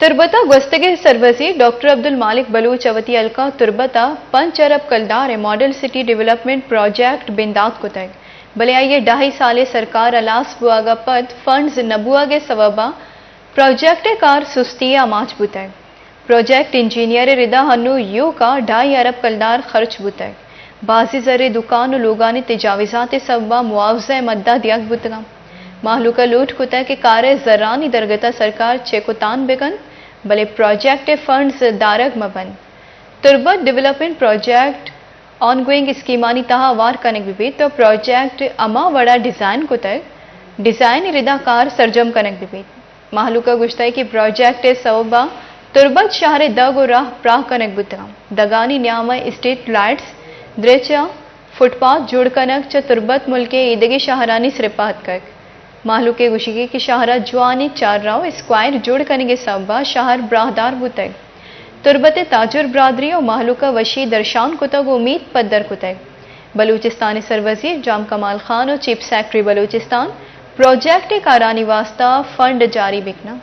तुरबता गस्तगे सरवजीर doctor Abdul मालिक बलूच अवती अलका तुरबता 5 अरब कलदार model city development project बिंदात को तय भले आइए 2.5 साले सरकार अलास बुआगा पद फंड्स नबुआगे सबबा प्रोजेक्ट कार सुस्तिया माच बुतय project engineer Rida Hannu you का 2.5 अरब कलदार खर्च बुतय बाजी जरे दुकान लोगानी तजाविजात सबबा मुआवजा मद्दा दियाक बुतगा माहलूका लूट कुता के कारे जरानी दरगता सरकार चेकुतान बेगन भले प्रोजेक्ट फंड्स दारग मबन तुरबत डेवलपमेंट प्रोजेक्ट ऑनगोइंग स्कीमानी तहा वार कनेक बिबीत तो प्रोजेक्ट अमा वड़ा डिजाइन कुतय डिजाइन रिदाकार सरजम कनेक बिबीत माहलूका गुश्ताई की प्रोजेक्ट सबबा तुरबत शहर दग और राह प्राह कनेक बुतगा दगानी न्यामा स्ट्रीट लाइट्स द्रेचा फुटपाथ जुड़ कनक च तुरबत मुल्के ईदगी शहरानी सिरपात कक माहलूके गुशिगे की शहरा जवानी चार राव स्क्वायर जोड़ कनेगे सबा शहर ब्राहदार बुतग तुरबत ताजुर ब्रादरी और माहलूका वशी दर्शान कुतग उम्मीद पद्दर कुतग बलूचिस्तानी सरवजीर जाम कमाल खान और चीफ सेक्रेटरी बलूचिस्तान प्रोजेक्ट कारानी वास्ता फंड जारी बिकना